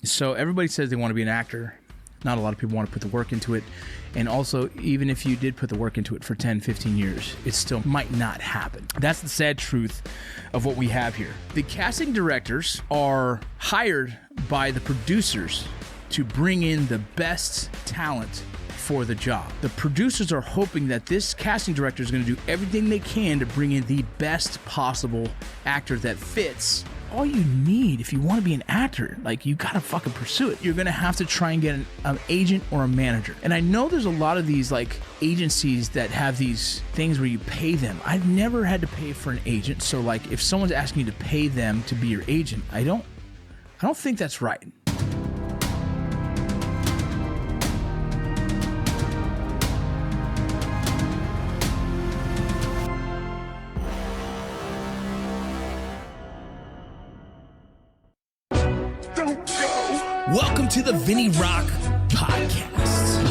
So everybody says they want to be an actor. Not a lot of people want to put the work into it. And also, even if you did put the work into it for 10, 15 years, it still might not happen. That's the sad truth of what we have here. The casting directors are hired by the producers to bring in the best talent for the job. The producers are hoping that this casting director is going to do everything they can to bring in the best possible actor that fits. All you need if you want to be an actor, like, you gotta fucking pursue it. You're gonna have to try and get an agent or a manager. And I know there's a lot of these like agencies that have these things where you pay them. I've never had to pay for an agent, so like if someone's asking you to pay them to be your agent, I don't think that's right. Welcome to the VinnyRoc Podcast.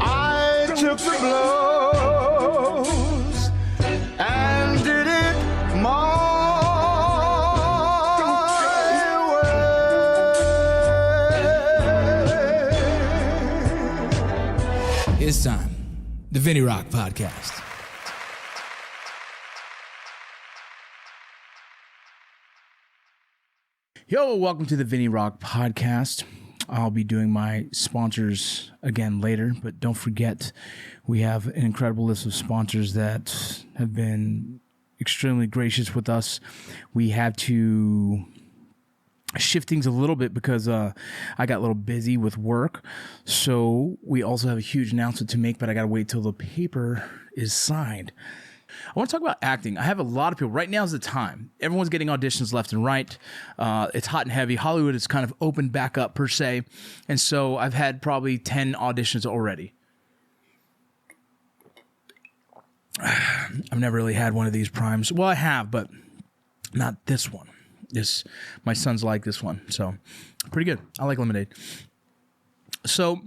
I took the blows and did it my way. It's time. The VinnyRoc Podcast. Yo, welcome to the VinnyRoc Podcast. I'll be doing my sponsors again later, but don't forget, we have an incredible list of sponsors that have been extremely gracious with us. We had to shift things a little bit because I got a little busy with work. So we also have a huge announcement to make, but I got to wait till the paper is signed. I want to talk about acting. I have a lot of people. Right now is the time. Everyone's getting auditions left and right. It's hot and heavy. Hollywood is kind of opened back up, per se. And so I've had probably 10 auditions already. I've never really had one of these primes. Well, I have, but not this one. My sons like this one. So pretty good. I like lemonade. So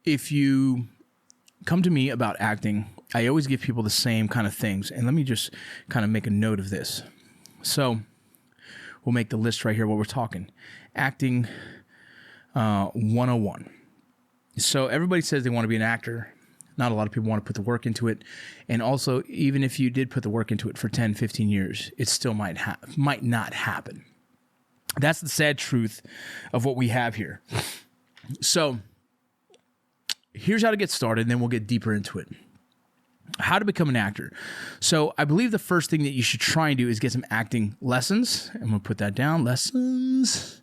if you come to me about acting, I always give people the same kind of things. And let me just kind of make a note of this. So we'll make the list right here while we're talking. Acting 101. So everybody says they want to be an actor. Not a lot of people want to put the work into it. And also, even if you did put the work into it for 10, 15 years, it still might not happen. That's the sad truth of what we have here. So here's how to get started, and then we'll get deeper into it. How to become an actor. So I believe the first thing that you should try and do is get some acting lessons. I'm going to put that down, lessons.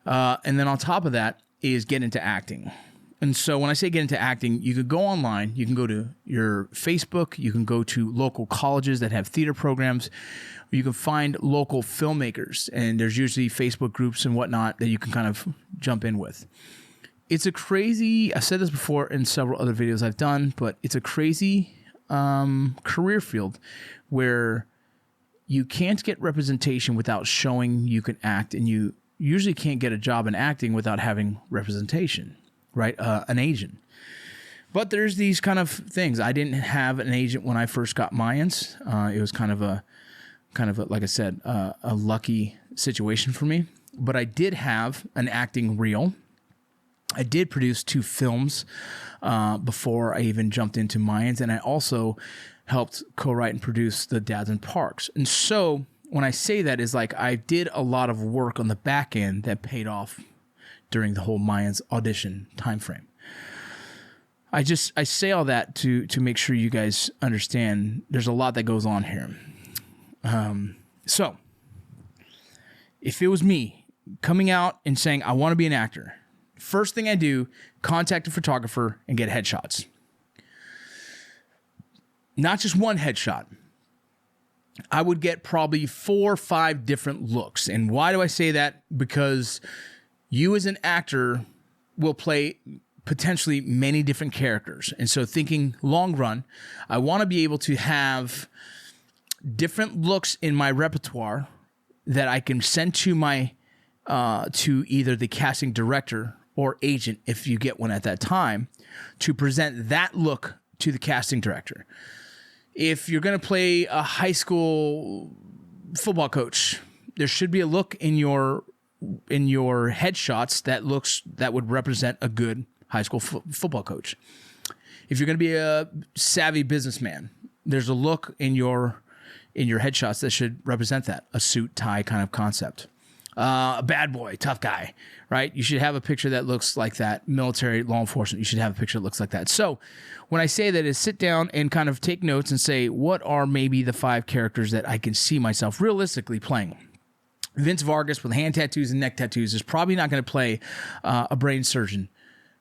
And then on top of that is get into acting. And so when I say get into acting, you could go online, you can go to your Facebook, you can go to local colleges that have theater programs, you can find local filmmakers, and there's usually Facebook groups and whatnot that you can kind of jump in with. It's a crazy, I've said this before in several other videos I've done, but it's a crazy career field where you can't get representation without showing you can act, and you usually can't get a job in acting without having representation, right? An agent. But there's these kind of things. I didn't have an agent when I first got Mayans. It was kind of a, like I said, a lucky situation for me. But I did have an acting reel. I did produce 2 films before I even jumped into Mayans, and I also helped co-write and produce The Dads in Parks. And so when I say that, is like I did a lot of work on the back end that paid off during the whole Mayans audition timeframe. I say all that to make sure you guys understand there's a lot that goes on here. So if it was me coming out and saying I want to be an actor, first thing I do, contact a photographer and get headshots. Not just one headshot. I would get probably 4 or 5 different looks. And why do I say that? Because you as an actor will play potentially many different characters. And so thinking long run, I want to be able to have different looks in my repertoire that I can send to my to either the casting director or agent, if you get one at that time, to present that look to the casting director. If you're going to play a high school football coach, there should be a look in your headshots that would represent a good high school football coach. If you're going to be a savvy businessman, there's a look in your headshots that should represent that, a suit, tie kind of concept. A bad boy, tough guy, right? You should have a picture that looks like that. Military, law enforcement, you should have a picture that looks like that. So when I say that, is sit down and kind of take notes and say, what are maybe the 5 characters that I can see myself realistically playing? Vince Vargas with hand tattoos and neck tattoos is probably not going to play a brain surgeon,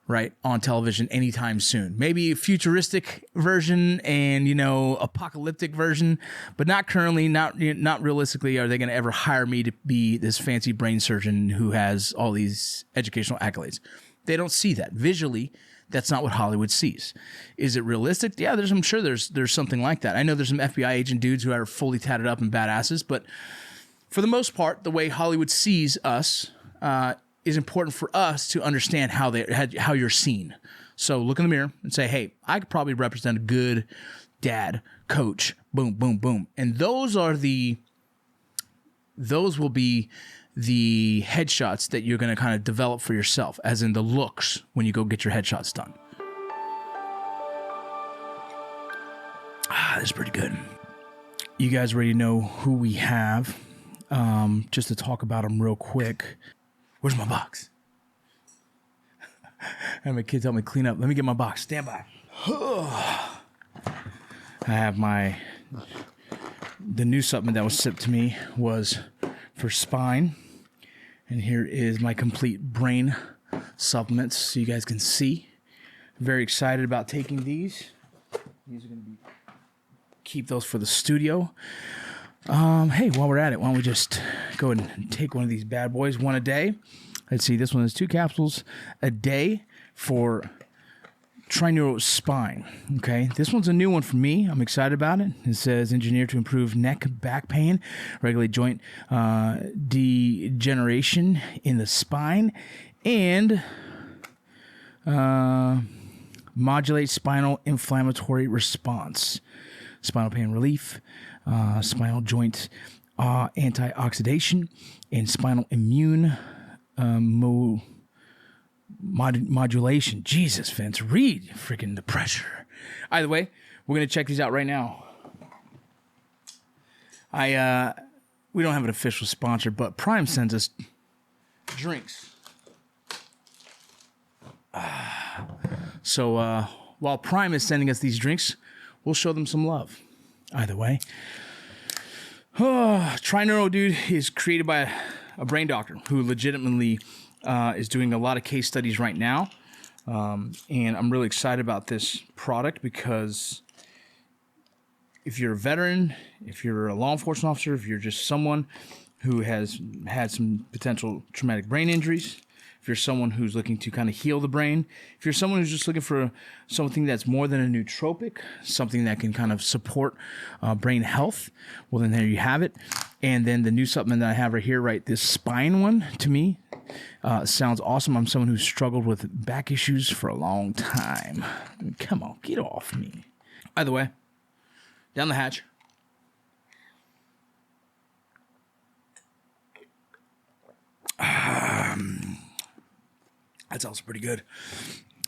right, on television anytime soon. Maybe a futuristic version and, apocalyptic version, but not currently, not realistically are they going to ever hire me to be this fancy brain surgeon who has all these educational accolades. They don't see that. Visually, that's not what Hollywood sees. Is it realistic? Yeah, I'm sure there's something like that. I know there's some FBI agent dudes who are fully tatted up and badasses, but for the most part, the way Hollywood sees us is important for us to understand how you're seen. So look in the mirror and say, hey, I could probably represent a good dad, coach, boom, boom, boom. And those will be the headshots that you're going to kind of develop for yourself, as in the looks when you go get your headshots done. That's pretty good. You guys already know who we have. Just to talk about them real quick. Where's my box? I had my kids help me clean up. Let me get my box. Stand by. I have the new supplement that was sent to me was for spine. And here is my complete brain supplements so you guys can see. Very excited about taking these. These are going to keep those for the studio. Hey, while we're at it, why don't we just go ahead and take one of these bad boys, one a day. Let's see, this one is 2 capsules a day for Trineuro Spine. Okay, this one's a new one for me. I'm excited about it. It says engineered to improve neck, back pain, regulate joint degeneration in the spine, and modulate spinal inflammatory response, spinal pain relief, spinal joint antioxidation, and spinal immune modulation. Jesus, Vince, read freaking the pressure. Either way, we're going to check these out right now. We don't have an official sponsor, but Prime sends us drinks. So while Prime is sending us these drinks, we'll show them some love. Either way. Trineuro, dude, is created by a brain doctor who legitimately is doing a lot of case studies right now. And I'm really excited about this product because if you're a veteran, if you're a law enforcement officer, if you're just someone who has had some potential traumatic brain injuries, if you're someone who's looking to kind of heal the brain, if you're someone who's just looking for something that's more than a nootropic, something that can kind of support brain health, well, then there you have it. And then the new supplement that I have right here, right, this spine one, to me, sounds awesome. I'm someone who's struggled with back issues for a long time. I mean, come on, get off me. Either way, down the hatch. That sounds pretty good.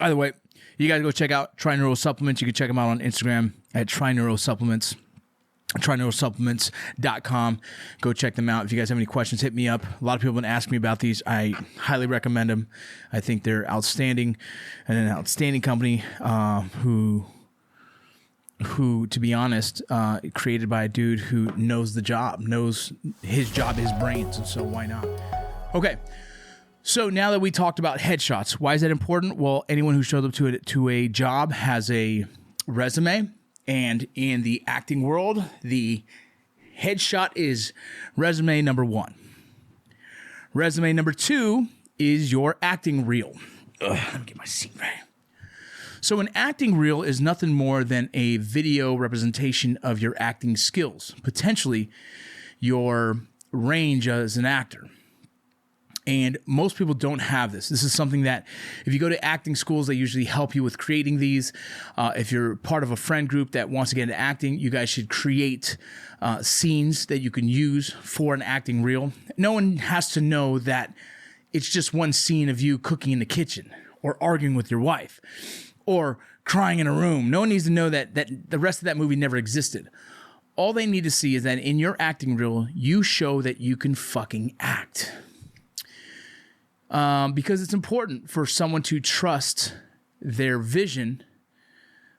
Either way, you guys go check out Trineuro Supplements. You can check them out on Instagram at Trineuro Supplements. TriNeuroSupplements.com. Go check them out. If you guys have any questions, hit me up. A lot of people have been asking me about these. I highly recommend them. I think they're outstanding and an outstanding company who, to be honest, created by a dude who knows the job, knows his job, his brains, and so why not? Okay. So now that we talked about headshots, why is that important? Well, anyone who shows up to a job has a resume, and in the acting world, the headshot is resume number 1. Resume number 2 is your acting reel. Let me get my seat right. So an acting reel is nothing more than a video representation of your acting skills, potentially your range as an actor. And most people don't have this. This is something that if you go to acting schools, they usually help you with creating these. If you're part of a friend group that wants to get into acting, you guys should create scenes that you can use for an acting reel. No one has to know that it's just one scene of you cooking in the kitchen or arguing with your wife or crying in a room. No one needs to know that the rest of that movie never existed. All they need to see is that in your acting reel, you show that you can fucking act. Because it's important for someone to trust their vision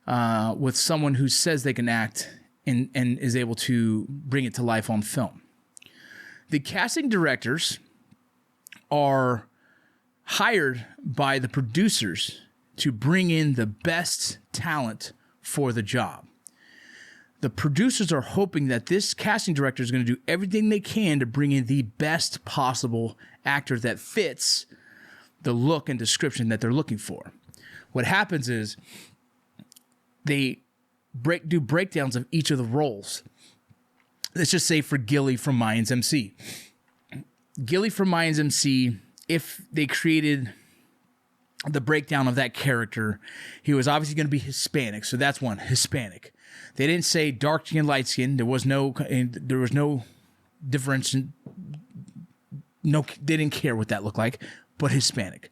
with someone who says they can act and is able to bring it to life on film. The casting directors are hired by the producers to bring in the best talent for the job. The producers are hoping that this casting director is going to do everything they can to bring in the best possible actor that fits the look and description that they're looking for. What happens is they do breakdowns of each of the roles. Let's just say for Gilly from Mayans M.C. Gilly from Mayans M.C., if they created the breakdown of that character, he was obviously going to be Hispanic. So that's one, Hispanic. They didn't say dark skin, light skin. There was no difference. They didn't care what that looked like, but Hispanic.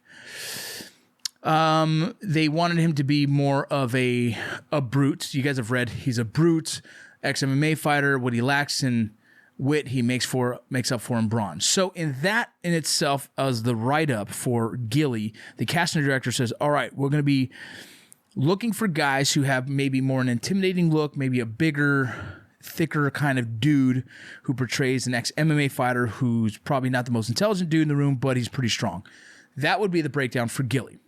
They wanted him to be more of a brute. You guys have read he's a brute, ex-MMA fighter. What he lacks in wit, he makes up for in brawn. So in that in itself, as the write-up for Gilly, the casting director says, all right, we're going to be looking for guys who have maybe more an intimidating look, maybe a bigger, thicker kind of dude who portrays an ex-MMA fighter who's probably not the most intelligent dude in the room, but he's pretty strong. That would be the breakdown for Gilly.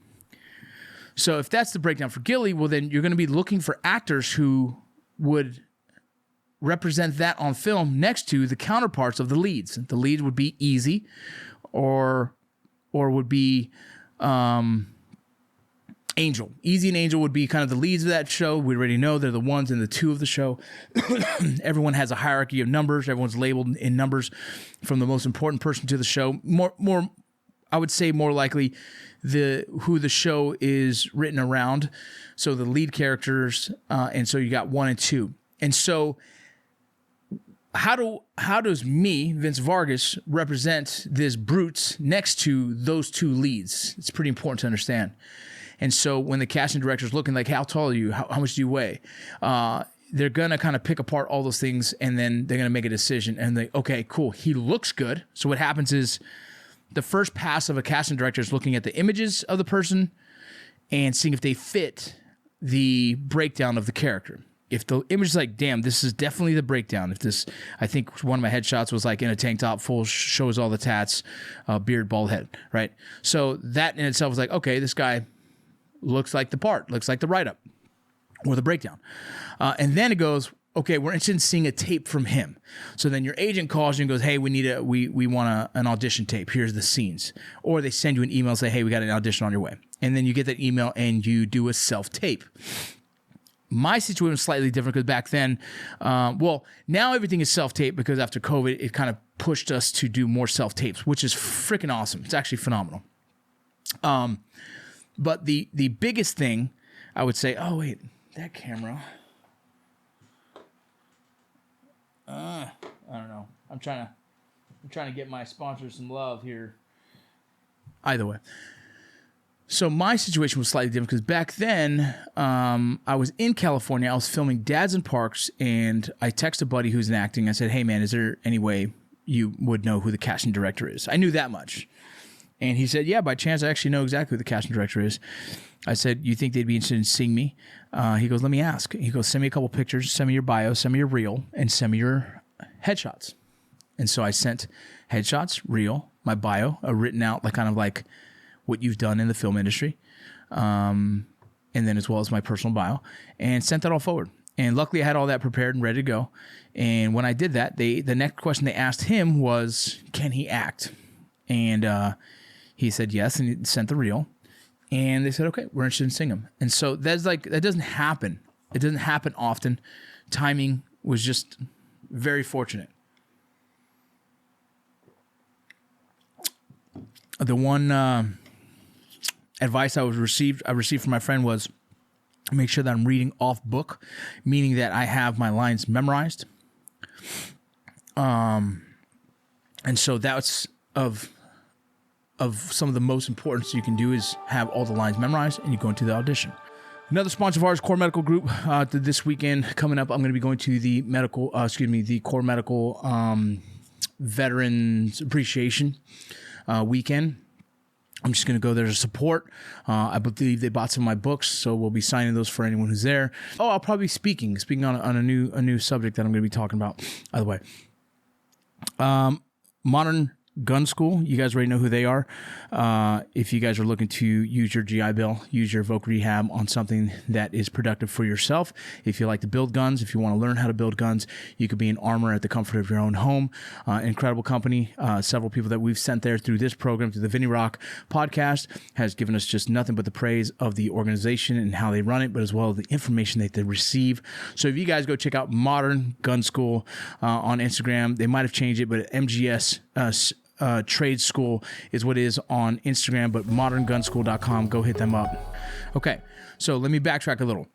So if that's the breakdown for Gilly, well, then you're going to be looking for actors who would represent that on film next to the counterparts of the leads. The lead would be Easy or would be Angel. Easy and Angel would be kind of the leads of that show. We already know they're the ones and the two of the show. Everyone has a hierarchy of numbers. Everyone's labeled in numbers from the most important person to the show. More, I would say more likely who the show is written around. So the lead characters, and so you got 1 and 2. And so how does me, Vince Vargas, represent this brutes next to those two leads? It's pretty important to understand. And so when the casting director's looking like, how tall are you? How much do you weigh? They're going to kind of pick apart all those things, and then they're going to make a decision. And okay, cool. He looks good. So what happens is the first pass of a casting director is looking at the images of the person and seeing if they fit the breakdown of the character. If the image is like, damn, this is definitely the breakdown. If this, I think one of my headshots was like in a tank top, full, shows all the tats, beard, bald head, right? So that in itself was like, okay, this guy looks like the part, looks like the write-up or the breakdown. And then it goes, okay, we're interested in seeing a tape from him. So then your agent calls you and goes, hey, we want an audition tape. Here's the scenes. Or they send you an email and say, hey, we got an audition on your way. And then you get that email and you do a self-tape. My situation was slightly different because back then, now everything is self-tape because after COVID, it kind of pushed us to do more self-tapes, which is freaking awesome. It's actually phenomenal. But the biggest thing I would say, oh wait, that camera. I don't know. I'm trying to get my sponsors some love here. Either way. So my situation was slightly different because back then I was in California. I was filming Dads in Parks, and I texted a buddy who's in acting. I said, hey, man, is there any way you would know who the casting director is? I knew that much. And he said, yeah, by chance, I actually know exactly who the casting director is. I said, you think they'd be interested in seeing me? He goes, let me ask. He goes, send me a couple pictures, send me your bio, send me your reel, and send me your headshots. And so I sent headshots, reel, my bio, written out like kind of like what you've done in the film industry, and then as well as my personal bio, and sent that all forward. And luckily I had all that prepared and ready to go. And when I did that, the next question they asked him was, can he act? And he said yes, and he sent the reel. And they said, okay, we're interested in seeing him. And so that doesn't happen. It doesn't happen often. Timing was just very fortunate. The one advice I received from my friend was make sure that I'm reading off book, meaning that I have my lines memorized. And so that's of some of the most important you can do is have all the lines memorized and you go into the audition. Another sponsor of ours, Core Medical Group. This weekend coming up, I'm going to be going to the the Core Medical Veterans Appreciation weekend. I'm just going to go there to support. I believe they bought some of my books, so we'll be signing those for anyone who's there. Oh, I'll probably be speaking on a new subject that I'm going to be talking about. By the way, Modern Gun School. You guys already know who they are. If you guys are looking to use your GI Bill, use your Voc Rehab on something that is productive for yourself. If you like to build guns, if you want to learn how to build guns, you could be an armor at the comfort of your own home. Incredible company. Several people that we've sent there through this program, through the VinnyRoc Podcast, has given us just nothing but the praise of the organization and how they run it, but as well as the information that they receive. So if you guys go check out Modern Gun School on Instagram, they might have changed it, but MGS Trade School is what is on Instagram, but moderngunschool.com. Go hit them up. Okay, so let me backtrack a little.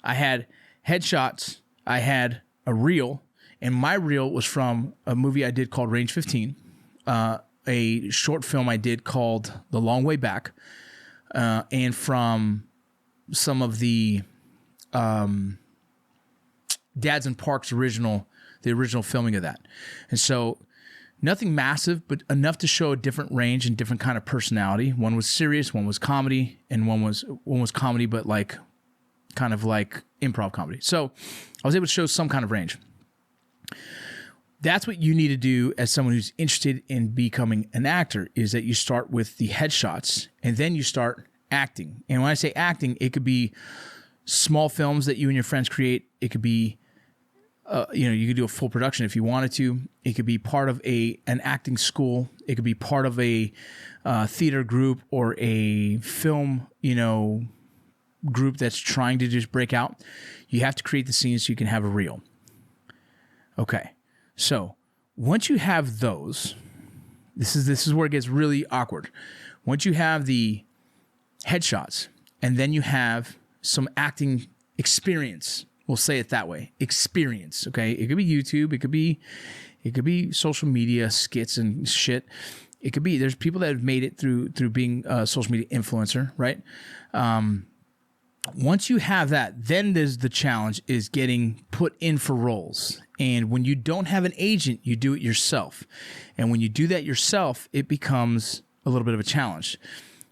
I had headshots, I had a reel, and my reel was from a movie I did called Range 15, a short film I did called The Long Way Back, and from some of the Dads in Parks the original filming of that. And so nothing massive, but enough to show a different range and different kind of personality. One was serious, one was comedy, and one was comedy, but kind of like improv comedy. So I was able to show some kind of range. That's what you need to do as someone who's interested in becoming an actor, is that you start with the headshots and then you start acting. And when I say acting, it could be small films that you and your friends create. It could be you could do a full production if you wanted to. It could be part of an acting school. It could be part of a theater group or a film, group that's trying to just break out. You have to create the scenes so you can have a reel. Okay, so once you have those, this is where it gets really awkward. Once you have the headshots and then you have some acting experience. We'll say it that way. Experience, okay? It could be YouTube. It could be social media skits and shit. It could be, there's people that have made it through being a social media influencer, right? Once you have that, then there's the challenge is getting put in for roles. And when you don't have an agent, you do it yourself. And when you do that yourself, it becomes a little bit of a challenge.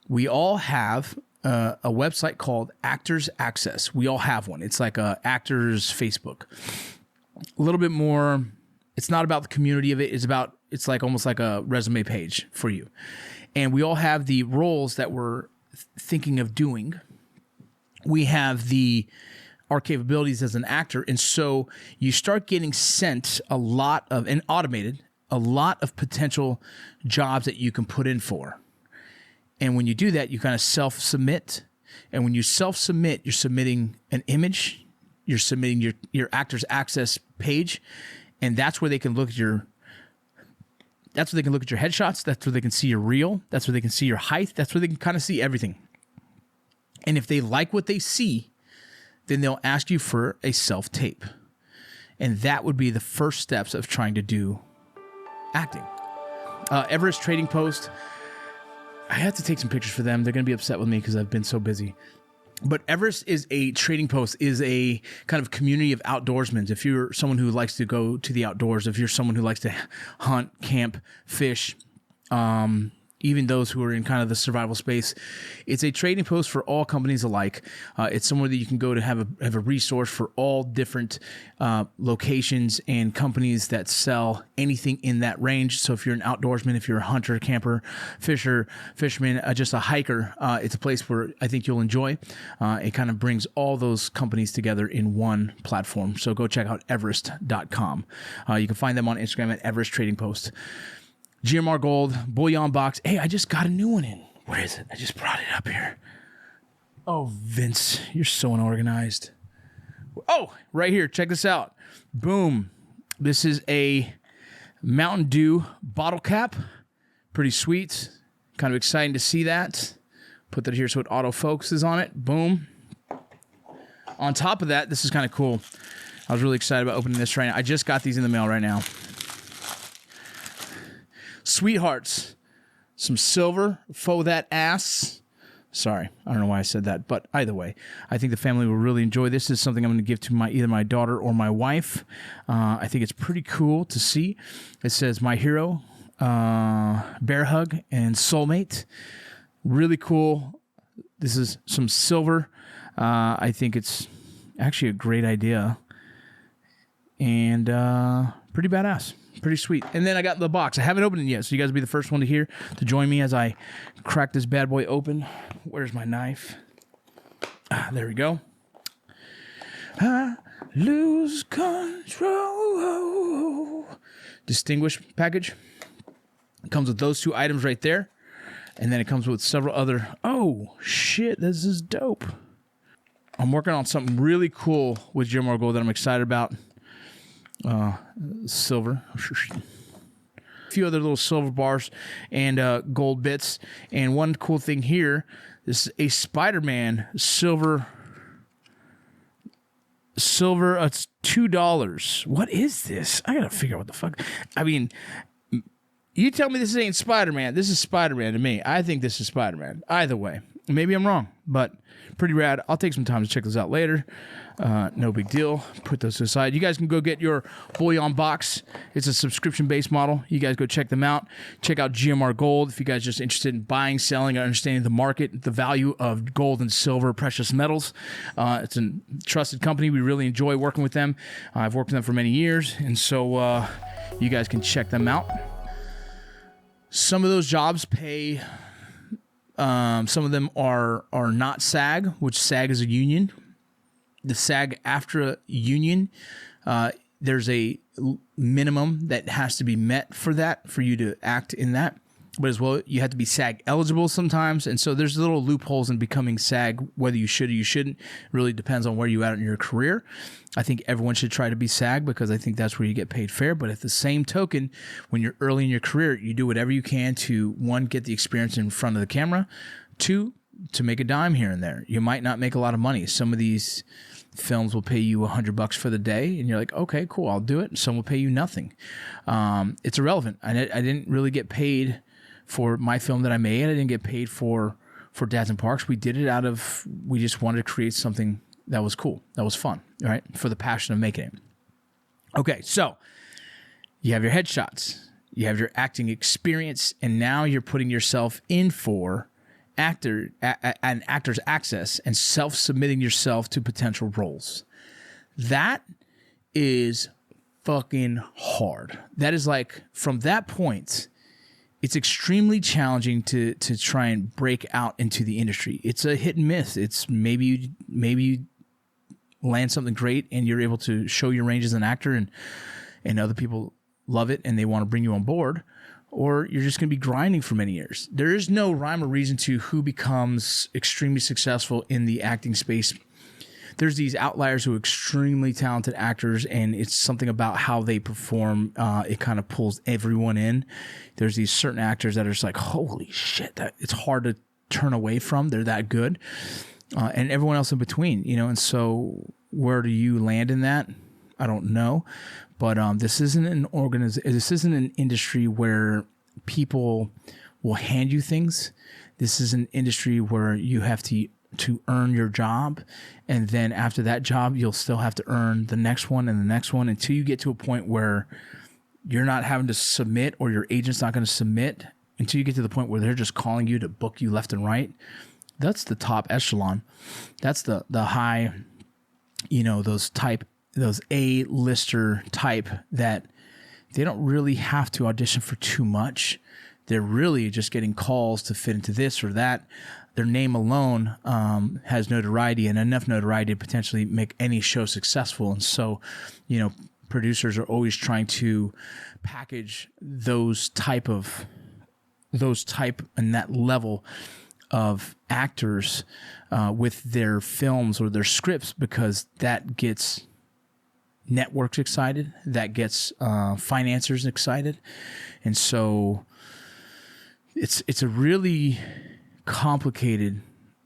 We all have a website called Actors Access. We all have one. It's like a actors Facebook. A little bit more. It's not about the community of it. It's like almost like a resume page for you. And we all have the roles that we're thinking of doing. We have our capabilities as an actor. And so you start getting sent and automated a lot of potential jobs that you can put in for. And when you do that, you kind of self-submit. And when you self-submit, you're submitting an image. You're submitting your Actors Access page. And that's where they can look at your headshots. That's where they can see your reel. That's where they can see your height. That's where they can kind of see everything. And if they like what they see, then they'll ask you for a self-tape. And that would be the first steps of trying to do acting. Everest Trading Post. I have to take some pictures for them. They're going to be upset with me because I've been so busy. But Everest is a trading post, is a kind of community of outdoorsmen. If you're someone who likes to go to the outdoors, if you're someone who likes to hunt, camp, fish, even those who are in kind of the survival space, it's a trading post for all companies alike. It's somewhere that you can go to have a resource for all different locations and companies that sell anything in that range. So if you're an outdoorsman, if you're a hunter, camper, fisherman, just a hiker, it's a place where I think you'll enjoy. It kind of brings all those companies together in one platform. So go check out Everest.com. You can find them on Instagram at Everest Trading Post. GMR Gold, Bullion Box. Hey, I just got a new one in. Where is it? I just brought it up here. Oh, Vince, you're so unorganized. Oh, right here. Check this out. Boom. This is a Mountain Dew bottle cap. Pretty sweet. Kind of exciting to see that. Put that here so it autofocuses on it. Boom. On top of that, this is kind of cool. I was really excited about opening this right now. I just got these in the mail right now. Sweethearts. Some silver. Faux that ass. Sorry, I don't know why I said that, but either way, I think the family will really enjoy this. This is something I'm going to give to either my daughter or my wife. I think it's pretty cool to see. It says, my hero, bear hug, and soulmate. Really cool. This is some silver. I think it's actually a great idea and pretty badass. Pretty sweet. And then I got the box. I haven't opened it yet, so you guys will be the first one to join me as I crack this bad boy open. Where's my knife? There we go. I lose control. Distinguished package. It comes with those two items right there. And then it comes with several other... Oh, shit, this is dope. I'm working on something really cool with GMR Gold that I'm excited about. Silver. A few other little silver bars and gold bits. And one cool thing here, this is a Spider-Man silver. It's $2. What is this? I gotta figure out what the fuck. I mean, you tell me this ain't Spider-Man. This is Spider-Man to me. I think this is Spider-Man. Either way. Maybe I'm wrong, but pretty rad. I'll take some time to check this out later. No big deal. Put those aside. You guys can go get your Bullion box. It's a subscription-based model. You guys go check them out. Check out GMR Gold if you guys are just interested in buying, selling, or understanding the market, the value of gold and silver, precious metals. It's a trusted company. We really enjoy working with them. I've worked with them for many years, and so you guys can check them out. Some of those jobs pay... some of them are not SAG, which SAG is a union. The SAG-AFTRA union, there's a minimum that has to be met for that, for you to act in that. But as well, you have to be SAG eligible sometimes. And so there's little loopholes in becoming SAG, whether you should or you shouldn't. It really depends on where you're at in your career. I think everyone should try to be SAG because I think that's where you get paid fair. But at the same token, when you're early in your career, you do whatever you can to, one, get the experience in front of the camera, two, to make a dime here and there. You might not make a lot of money. Some of these films will pay you $100 for the day, and you're like, okay, cool, I'll do it. Some will pay you nothing. It's irrelevant. I didn't really get paid for my film that I made. I didn't get paid for Dads and Parks. We did it we just wanted to create something that was cool, that was fun, right? For the passion of making it. Okay, so you have your headshots, you have your acting experience, and now you're putting yourself in for actor's access and self-submitting yourself to potential roles. That is fucking hard. That is like, from that point, it's extremely challenging to try and break out into the industry. It's a hit and miss. It's maybe you land something great and you're able to show your range as an actor and other people love it and they want to bring you on board, or you're just going to be grinding for many years. There is no rhyme or reason to who becomes extremely successful in the acting space. There's these outliers who are extremely talented actors, and it's something about how they perform. It kind of pulls everyone in. There's these certain actors that are just like, holy shit, it's hard to turn away from. They're that good. And everyone else in between, and so where do you land in that? I don't know. But this isn't an industry where people will hand you things. This is an industry where you have to earn your job, and then after that job you'll still have to earn the next one and the next one until you get to a point where you're not having to submit, or your agent's not going to submit, until you get to the point where they're just calling you to book you left and right. That's the top echelon. That's the high, those A-lister type that they don't really have to audition for too much. They're really just getting calls to fit into this or that. Their name alone has notoriety, and enough notoriety to potentially make any show successful. And so, producers are always trying to package those type and that level of actors with their films or their scripts, because that gets networks excited, that gets financiers excited. And so it's a really complicated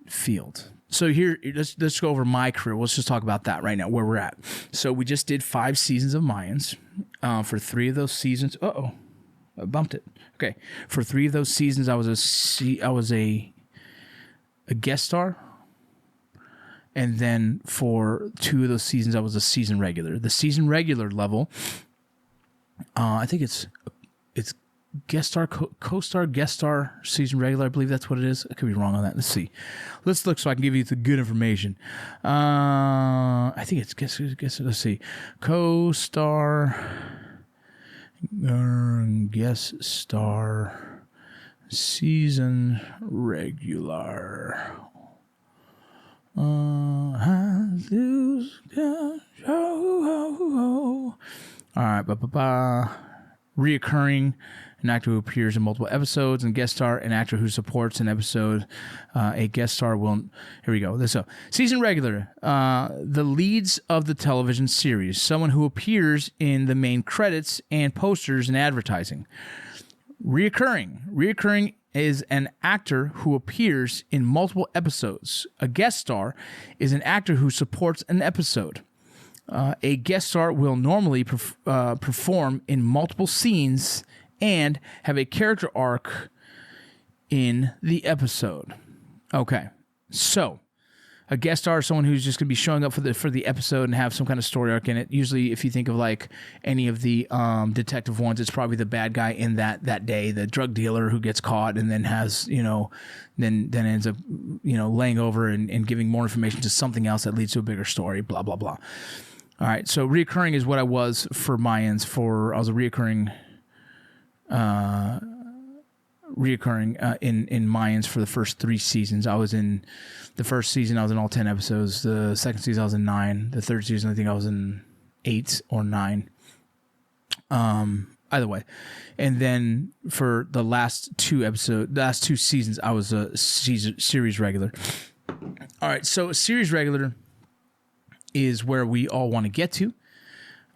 field. So here, let's go over my career. Let's just talk about that right now, where we're at. So we just did 5 seasons of Mayans. For 3 of those seasons, I bumped it. Okay, for 3 of those seasons, I was a guest star, and then for 2 of those seasons, I was a season regular. The season regular level, I think it's guest star, co-star, guest star, season regular. I believe that's what it is. I could be wrong on that. Let's see. Let's look so I can give you the good information. I think it's guest. Let's see. Co-star, guest star, season regular. All right. Reoccurring, an actor who appears in multiple episodes, and guest star, an actor who supports an episode. A guest star will. Here we go. So, season regular, the leads of the television series, someone who appears in the main credits and posters and advertising. Reoccurring is an actor who appears in multiple episodes. A guest star is an actor who supports an episode. A guest star will normally perform in multiple scenes and have a character arc in the episode. Okay, so a guest star is someone who's just going to be showing up for the episode and have some kind of story arc in it. Usually, if you think of like any of the detective ones, it's probably the bad guy in that day, the drug dealer who gets caught and then has, then ends up, laying over and giving more information to something else that leads to a bigger story, blah, blah, blah. All right, so reoccurring is what I was for Mayans. I was a reoccurring in Mayans for the first 3 seasons. I was in the first season, I was in all 10 episodes. The second season, I was in 9. The third season, I think I was in 8 or 9. Either way. And then for the last 2 seasons, I was a series regular. All right, so a series regular is where we all want to get to.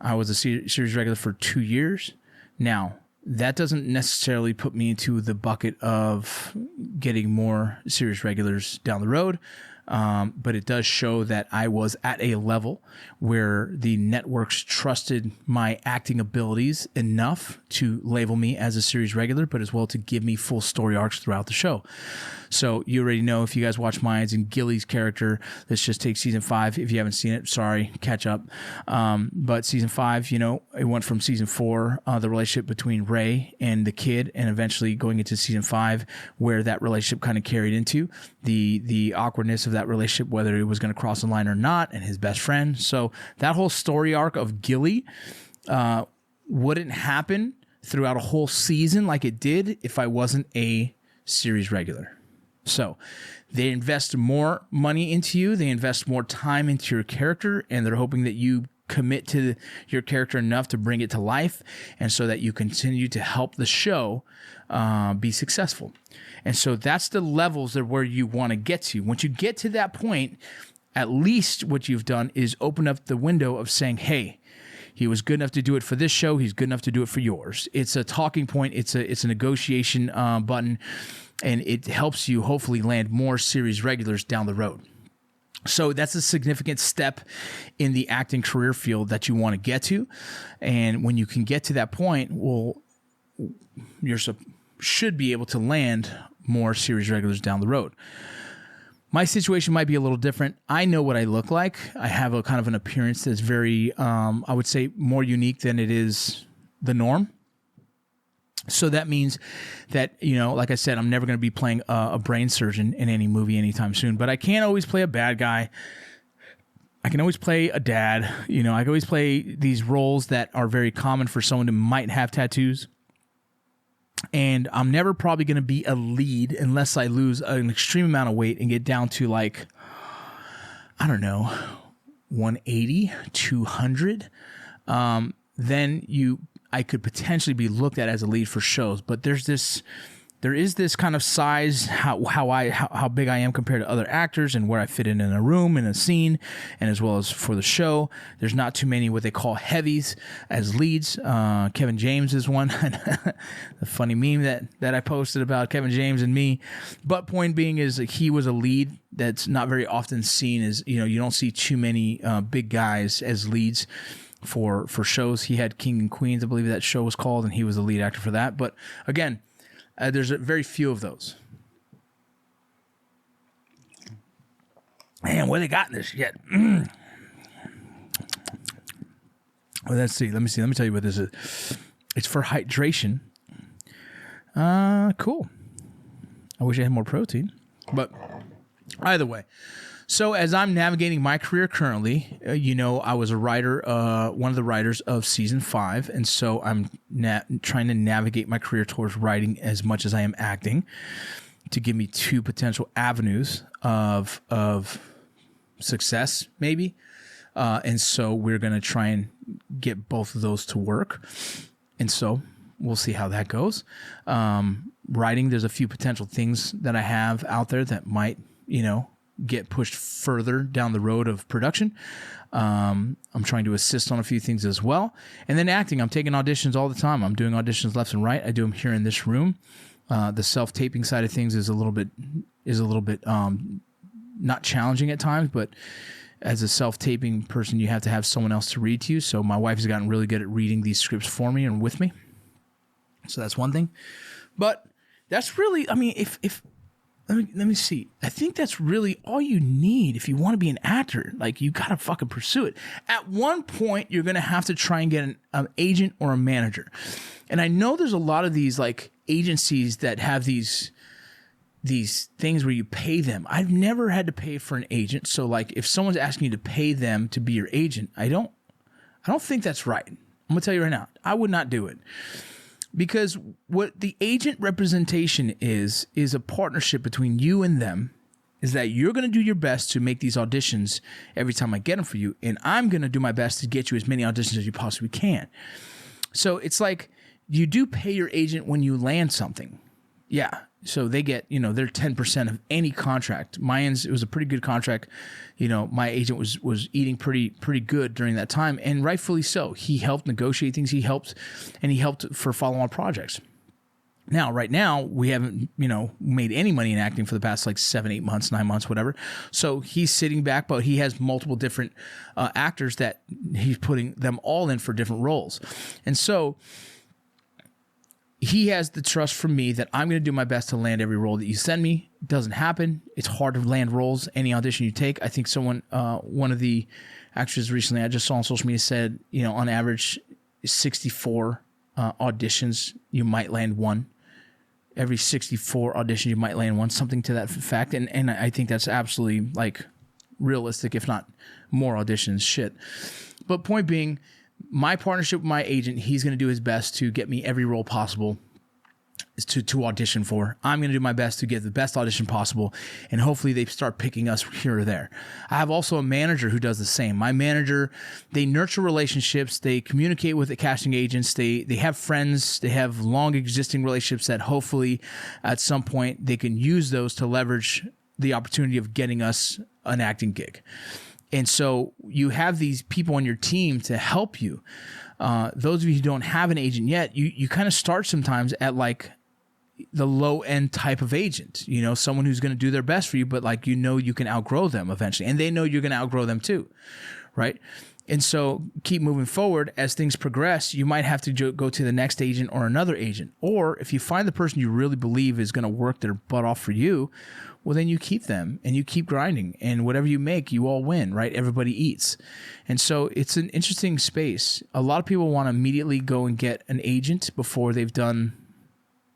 I was a series regular for 2 years. Now, that doesn't necessarily put me into the bucket of getting more series regulars down the road, but it does show that I was at a level where the networks trusted my acting abilities enough to label me as a series regular, but as well to give me full story arcs throughout the show. So you already know, if you guys watch Mayans and Gilly's character, let's just take season 5. If you haven't seen it, sorry, catch up. But season 5, it went from season 4, the relationship between Ray and the kid, and eventually going into season 5, where that relationship kind of carried into the awkwardness of that relationship, whether it was going to cross the line or not, and his best friend. So that whole story arc of Gilly wouldn't happen throughout a whole season like it did if I wasn't a series regular. So they invest more money into you, they invest more time into your character, and they're hoping that you commit to your character enough to bring it to life, and so that you continue to help the show be successful. And so that's the levels of where you want to get to. Once you get to that point, at least what you've done is open up the window of saying, hey, he was good enough to do it for this show, he's good enough to do it for yours. It's a talking point, it's a negotiation button, and it helps you hopefully land more series regulars down the road. So that's a significant step in the acting career field that you want to get to. And when you can get to that point, well, you should be able to land more series regulars down the road. My situation might be a little different. I know what I look like. I have a kind of an appearance that's very, I would say, more unique than it is the norm. So that means that, like I said, I'm never going to be playing a brain surgeon in any movie anytime soon. But I can't always play a bad guy. I can always play a dad. I can always play these roles that are very common for someone who might have tattoos. And I'm never probably going to be a lead unless I lose an extreme amount of weight and get down to 180, 200. Then I could potentially be looked at as a lead for shows. But there's this there is this kind of size, how big I am compared to other actors and where I fit in a room, in a scene, and as well as for the show. There's not too many what they call heavies as leads. Kevin James is one. The funny meme that I posted about Kevin James and me. But point being is that he was a lead that's not very often seen as, you don't see too many big guys as leads for shows. He had King and Queens, I believe that show was called, and he was the lead actor for that. But again, there's very few of those. Man, what they got in this shit? Well, let's see. Let me tell you what this is. It's for hydration. Cool. I wish I had more protein, but either way. So as I'm navigating my career currently, I was a writer, one of the writers of season 5. And so I'm trying to navigate my career towards writing as much as I am acting to give me 2 potential avenues of success, maybe. And so we're going to try and get both of those to work. And so we'll see how that goes. Writing, there's a few potential things that I have out there that might, get pushed further down the road of production. I'm trying to assist on a few things as well. And then acting, I'm taking auditions all the time. I'm doing auditions left and right. I do them here in this room. The self-taping side of things is a little bit not challenging at times, but as a self-taping person, you have to have someone else to read to you. So my wife has gotten really good at reading these scripts for me and with me. So that's one thing. But that's really, let me see. I think that's really all you need if you want to be an actor. Like, you got to fucking pursue it. At one point, you're going to have to try and get an agent or a manager. And I know there's a lot of these like agencies that have these things where you pay them. I've never had to pay for an agent. So like, if someone's asking you to pay them to be your agent, I don't think that's right. I'm going to tell you right now, I would not do it. Because what the agent representation is a partnership between you and them, is that you're going to do your best to make these auditions every time I get them for you, and I'm going to do my best to get you as many auditions as you possibly can. So it's like you do pay your agent when you land something. Yeah. So they get, their 10% of any contract. Mayans, it was a pretty good contract. My agent was eating pretty good during that time, and rightfully so. He helped negotiate things. He helped for follow-on projects. Now, right now, we haven't, made any money in acting for the past like 7, 8 months, 9 months, whatever. So he's sitting back, but he has multiple different actors that he's putting them all in for different roles. And so he has the trust from me that I'm going to do my best to land every role that you send me. It doesn't happen. It's hard to land roles, any audition you take. I think one of the actors recently I just saw on social media said, on average, 64 auditions, you might land one. Every 64 auditions, you might land one, something to that fact. And I think that's absolutely like realistic, if not more auditions. Shit. But point being, my partnership with my agent, he's going to do his best to get me every role possible to audition for. I'm going to do my best to get the best audition possible, and hopefully they start picking us here or there. I have also a manager who does the same. My manager, they nurture relationships. They communicate with the casting agents. They have friends. They have long existing relationships that hopefully at some point they can use those to leverage the opportunity of getting us an acting gig. And so you have these people on your team to help you. Those of you who don't have an agent yet, you kind of start sometimes at like the low end type of agent, someone who's going to do their best for you, but like, you can outgrow them eventually, and they know you're going to outgrow them too. Right. And so keep moving forward. As things progress, you might have to go to the next agent or another agent. Or if you find the person you really believe is going to work their butt off for you, well, then you keep them and you keep grinding, and whatever you make, you all win, right? Everybody eats. And so it's an interesting space. A lot of people want to immediately go and get an agent before they've done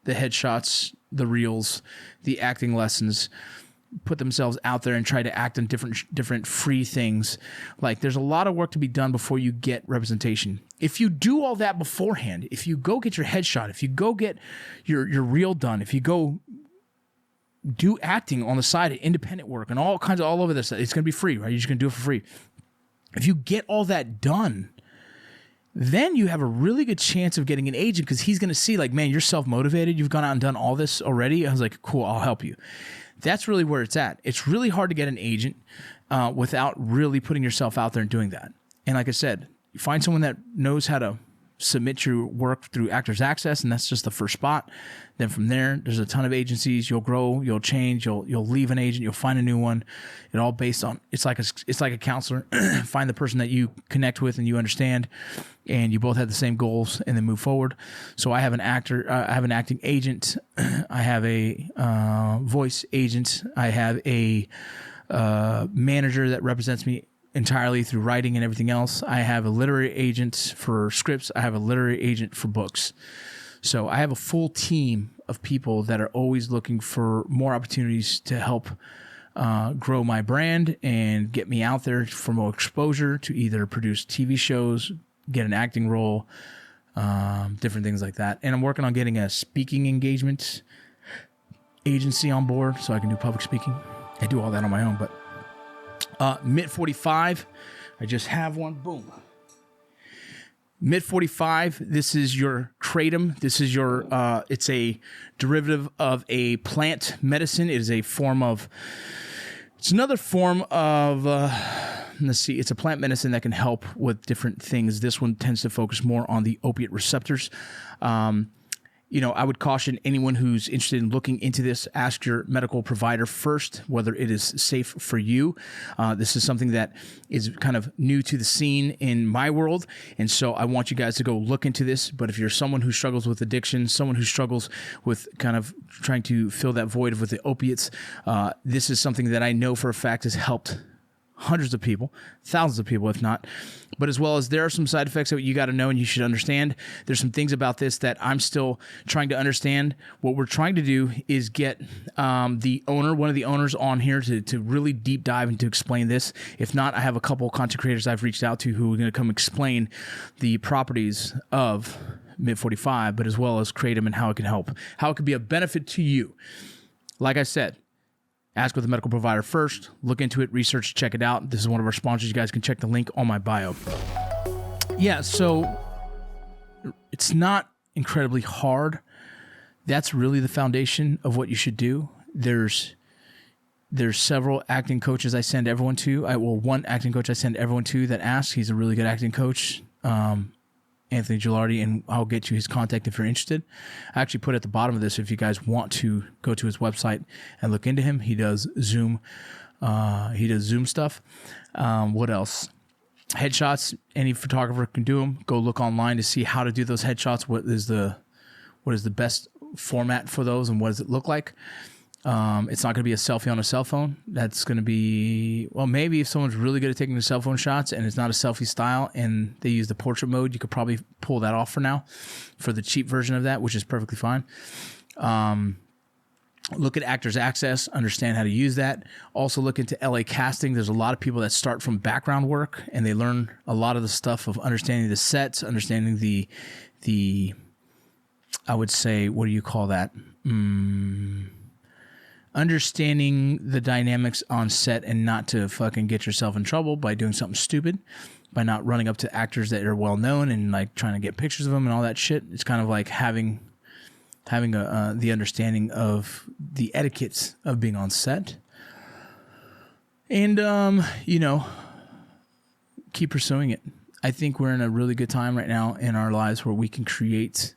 the headshots, the reels, the acting lessons, put themselves out there and try to act in different free things. Like, there's a lot of work to be done before you get representation. If you do all that beforehand, if you go get your headshot, if you go get your reel done, if you go do acting on the side, independent work, and all over this, it's going to be free, right? You're just going to do it for free. If you get all that done, then you have a really good chance of getting an agent because he's going to see like, man, you're self-motivated. You've gone out and done all this already. I was like, cool, I'll help you. That's really where it's at. It's really hard to get an agent without really putting yourself out there and doing that. And like I said, you find someone that knows how to submit your work through Actors Access, and that's just the first spot. Then from there, there's a ton of agencies. You'll grow, you'll change, you'll leave an agent, you'll find a new one. It all based on it's like a counselor. Find the person that you connect with and you understand, and you both have the same goals, and then move forward. So I have an acting agent, I have a voice agent, I have a manager that represents me entirely through writing and everything else. I have a literary agent for scripts. I have a literary agent for books. So I have a full team of people that are always looking for more opportunities to help grow my brand and get me out there for more exposure, to either produce TV shows, get an acting role, different things like that. And I'm working on getting a speaking engagement agency on board so I can do public speaking. I do all that on my own, but Mid 45, I just have one. Boom. Mid 45, this is your kratom. This is your, it's a derivative of a plant medicine. It is a form of, it's another form of, let's see, it's a plant medicine that can help with different things. This one tends to focus more on the opiate receptors. I would caution anyone who's interested in looking into this, ask your medical provider first whether it is safe for you. This is something that is kind of new to the scene in my world, and so I want you guys to go look into this. But if you're someone who struggles with addiction, someone who struggles with kind of trying to fill that void with the opiates, this is something that I know for a fact has helped hundreds of people, thousands of people, if not. But as well as there are some side effects that you got to know and you should understand. There's some things about this that I'm still trying to understand. What we're trying to do is get the owner, one of the owners on here to really deep dive and to explain this. If not, I have a couple of content creators I've reached out to who are going to come explain the properties of Mid 45, but as well as kratom and how it can help, how it could be a benefit to you. Like I said, ask with a medical provider first. Look into it, research, check it out. This is one of our sponsors. You guys can check the link on my bio. Yeah, so it's not incredibly hard. That's really the foundation of what you should do. There's several acting coaches I send everyone to. One acting coach I send everyone to that asks. He's a really good acting coach. Anthony Gilardi, and I'll get you his contact if you're interested. I actually put at the bottom of this if you guys want to go to his website and look into him. He does Zoom. Stuff. What else? Headshots. Any photographer can do them. Go look online to see how to do those headshots. What is the best format for those, and what does it look like? It's not going to be a selfie on a cell phone. That's going to be, well, maybe if someone's really good at taking the cell phone shots and it's not a selfie style and they use the portrait mode, you could probably pull that off for now for the cheap version of that, which is perfectly fine. Look at Actors Access, understand how to use that. Also look into LA casting. There's a lot of people that start from background work and they learn a lot of the stuff of understanding the sets, understanding the I would say, what do you call that? Understanding the dynamics on set and not to fucking get yourself in trouble by doing something stupid, by not running up to actors that are well known and like trying to get pictures of them and all that shit. It's kind of like having the understanding of the etiquettes of being on set. And, keep pursuing it. I think we're in a really good time right now in our lives where we can create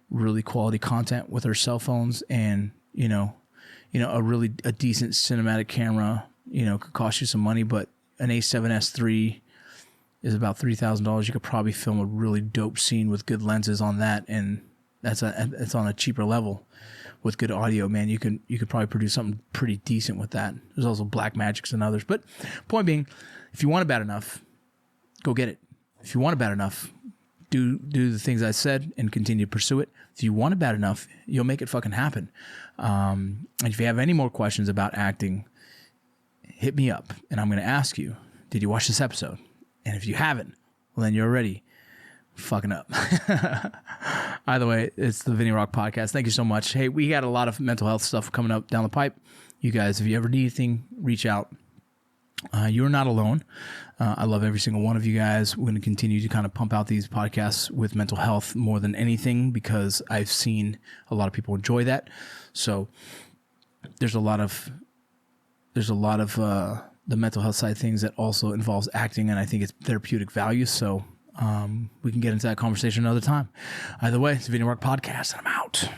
really quality content with our cell phones, and, a decent cinematic camera, could cost you some money, but an A7S III is about $3,000. You could probably film a really dope scene with good lenses on that, and it's on a cheaper level with good audio, man. You could probably produce something pretty decent with that. There's also Blackmagics and others, but point being, if you want it bad enough, go get it. If you want it bad enough, do the things I said and continue to pursue it. If you want it bad enough, you'll make it fucking happen. And if you have any more questions about acting, hit me up and I'm going to ask you, did you watch this episode? And if you haven't, well, then you're already fucking up. Either way, it's the VinnyRoc Podcast. Thank you so much. Hey, we got a lot of mental health stuff coming up down the pipe. You guys, if you ever need anything, reach out. You're not alone. I love every single one of you guys. We're going to continue to kind of pump out these podcasts with mental health more than anything because I've seen a lot of people enjoy that. So there's a lot of the mental health side of things that also involves acting, and I think it's therapeutic value. So we can get into that conversation another time. Either way, it's the VinnyRoc Podcast, and I'm out.